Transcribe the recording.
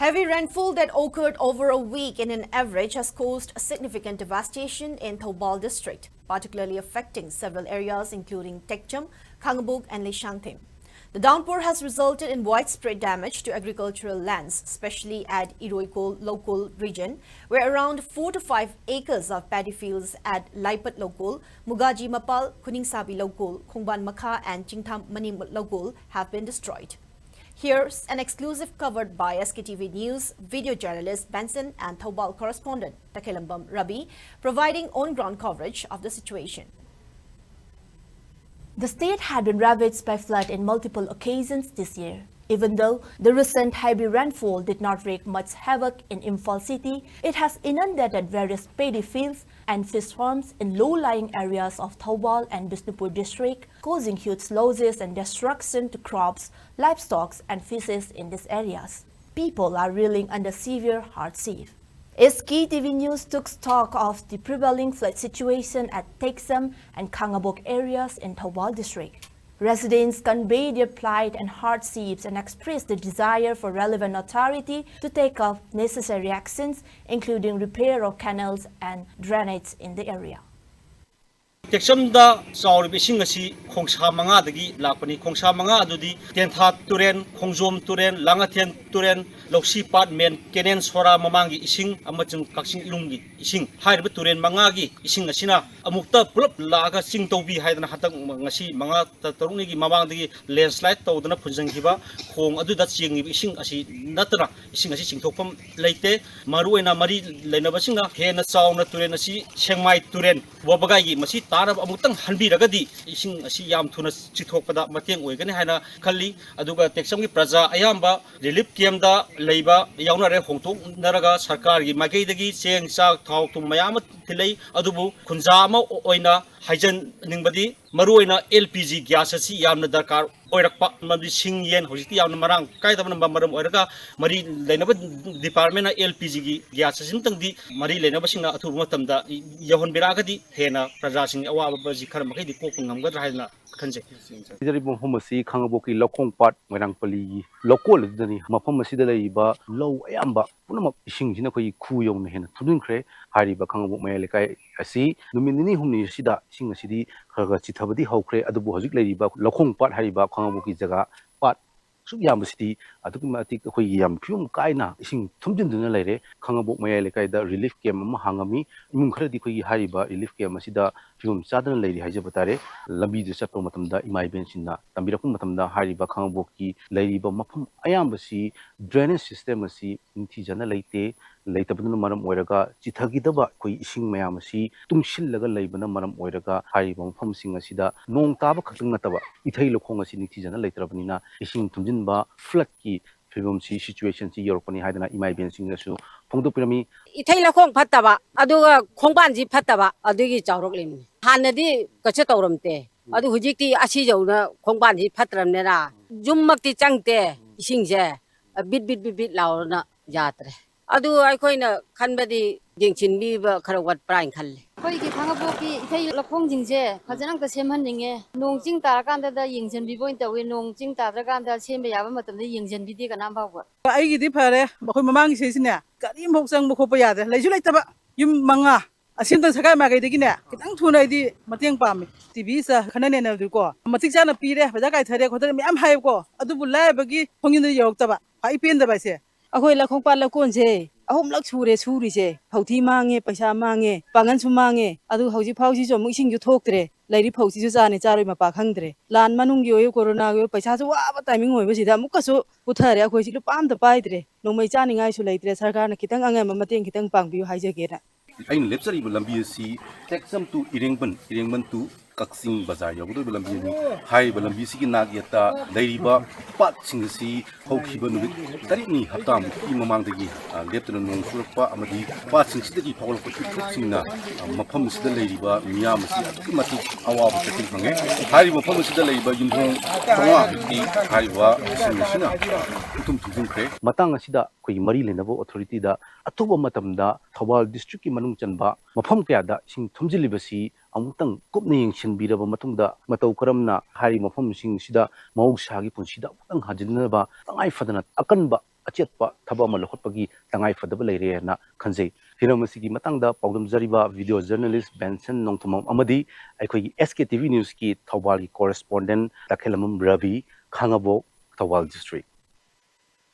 Heavy rainfall that occurred over a week in an average has caused significant devastation in Thoubal district, particularly affecting several areas including Tekcham, Khangabuk and Leshangthim. The downpour has resulted in widespread damage to agricultural lands, especially at Iroikol local region, where around 4 to 5 acres of paddy fields at Laipat local, Mugaji Mapal, Kuningsabi local, Khongban Makha and Chingtham Manim local have been destroyed. Here's an exclusive covered by SKTV News video journalist Benson and Thoubal correspondent Takilambam Rabi, providing on-ground coverage of the situation. The state had been ravaged by flood in multiple occasions this year. Even though the recent heavy rainfall did not wreak much havoc in Imphal city, it has inundated various paddy fields and fish farms in low-lying areas of Thoubal and Manipur district, causing huge losses and destruction to crops, livestock and fishes in these areas. People are reeling under severe hardship. SKTV News took stock of the prevailing flood situation at Tekcham and Khangabuk areas in Thoubal district. Residents conveyed their plight and hardships and expressed the desire for relevant authority to take up necessary actions, including repair of canals and drainage in the area. Tekchamda saurib ising asi khongsa manga dagi lakpani khongsa manga adudi tentha turen khongjom turen langathen turen loksi pat men kenen sora mamangi ising amachung kaksing ilumgi ising hairba turen manga gi ising asina amukta pulap laga sing tobi haidana hatak ngasi manga tarungi gi mamang dagi landslide tawdana phunjanghiba khong aduda chingi ising asi natna ising asi singthokpam leite maruena mari leinabasinga hena sauna turen asi sengmai turen wabagai gi masi tarab amutang hanbiragadi ising asi yam thuna chithokpada mateng oigani haina khalli aduga Tekcham gi praja ayamba relief camp da leiba yaunare hongtok naraga sarkar gi mageidagi cheng chak thau tum mayam thilei adubu khunja ama oina haijan ningbadi maruina LPG gas asi yamna darkar oirakpa mabdi sing yen hojiti yamna marang kaidabna maram oiraga mari leinaba department LPG gi gas asim tangdi mari leinaba singna athu matamda yahon biragadi hena praja sing awa baji khar makai di kokung ngamgadra haina khanje jari mafam asi Khangabuk lokong pat Moirangpali lokol dani mafam asi da leiba low ayamba punamak ising jina koi khu yong hena thudin khre hariba Khangabuk mayalekai asi numinini humni sida ising asidi khaga chithabadi hawkhre adubu hojik leiba lokong pat hariba Khangabuk ki jaga pat suk yam sidi aduk matik koi yam phum kaina ising thumjin duna leire Khangabuk mayalekai da relief camp ma hangami imung khre di koi hariba relief camp asida phum chadana leiri haijabatare lambi de chapro matamda imai bensinna tambirakum matamda hariba Khangabuk ki leiriba mafam ayambasi drainage system asi ninthi jana leite leitabuna maram oiraga chithagidaba koi ising mayam asi tungsillaga leibana maram oiraga hariba mafam sing asida nong taba khatung nataba ithai lokhong asi ninthi jana leitrabnina ising thumjinba flood ki phibom si situation si yorpani haidana imai bensing asu phongdopirami ithai lokhong phattaba aduga khongbanji phattaba adugi chawroklim hanadi kache tawramte adu hujikti asi jauna khongbanji phatramnera jummakti changte isingje bit launa yatre adu aikoina khanbadi jingchinbi ba kharawat prain khalle Hoigi Khangabuk ithai lokhong jingje phajanang ta semhanninge nongching tarakanda da yingjanbi boin tawi nongching tarakanda sembe yaba matamda yingjanbi di kanam bawba aigi di phare bakhoi mamang sesine kari moksang mukhopa yade leisu leitaba yum manga asimta sakai magai degine kitang thunai di mateng pami TV sa khanane na du ko matik jana pire baja kai thare khodare myam hai ko adu bulai bagi phongin yok taba ai pen da ba se akhoi lakhong pa lakon se ahom lak sure suri se phauthi mange paisa mange pangan su mange adu hauji phauji jo musing ju thoktre lairi phauji ju jane charoi ma pa khangdre lan manung gi oyo corona gi paisa ju wa ba timing oi ba sida mukka su puthare akhoi silu pam da paidre nomai chani ngai su leitre sarkar na kitang angam ma mateng kitang pangbiu haijage na ain lepsari lambi si Tekcham to Irengban to Kaksing Bazar yogudo lambi ni hai lambi si nagyata leiriba pat singsi hokhiba nu tari ni haptam ki mamang dagi leptana nong surpa amadi pat singsi dagi phawal ko thuksinna mafam sida leiriba miyam si mati awa batin hange hari mafam sida leiriba yumhong tawa ki hariwa singina utum thujung kre matang asida koi mari lenabo authority da atuba matamda Thoubal district ki manung chanba mafam kya da sing thumjilibasi ꯑꯃꯨꯛꯇꯪ ꯀꯨꯞꯅ ꯌꯦꯡꯁꯤꯟꯕꯤꯔꯕ ꯃꯇꯨꯡꯗ ꯃꯇꯧ ꯀꯔꯝꯅ ꯍꯥꯏꯔꯤꯕ ꯃꯐꯝꯁꯤꯡꯁꯤꯗ ꯃꯍꯧꯁꯥꯒꯤ ꯄꯨꯟꯁꯤꯗ ꯑꯃꯨꯛꯇꯪ ꯍꯟꯖꯤꯟꯅꯕ ꯇꯉꯥꯏ ꯐꯗꯅ ꯑꯀꯟꯕ ꯑꯆꯦꯠꯄ ꯊꯕꯛ ꯑꯃ ꯂꯧꯈꯠꯄꯒꯤ ꯇꯉꯥꯏ ꯐꯗꯕ ꯂꯩꯔꯦꯅ ꯈꯟꯖꯩ ꯍꯤꯔꯝ ꯑꯁꯤꯒꯤ ꯃꯇꯥꯡꯗ ꯄꯥꯎꯗꯝꯖꯔꯤꯕ ꯚꯤꯗꯤꯑꯣ ꯖꯔꯅꯦꯂꯤꯁ ꯕꯦꯟꯁꯟ ꯅꯣꯡꯊꯣꯝꯕꯝ ꯑꯃꯗꯤ ꯑꯩꯈꯣꯏꯒꯤ SKTV ꯅ꯭ꯌꯨꯁꯀꯤ ꯊꯧꯕꯥꯜꯒꯤ ꯀꯣꯔꯦꯁꯄꯣꯟꯗꯦꯟ ꯇꯈꯦꯜꯂꯝꯕꯝ ꯔꯕꯤ ꯈꯥꯡꯉꯕꯣꯛ ꯊꯧꯕꯥꯜ ꯗꯤꯁꯇ꯭ꯔꯤꯛ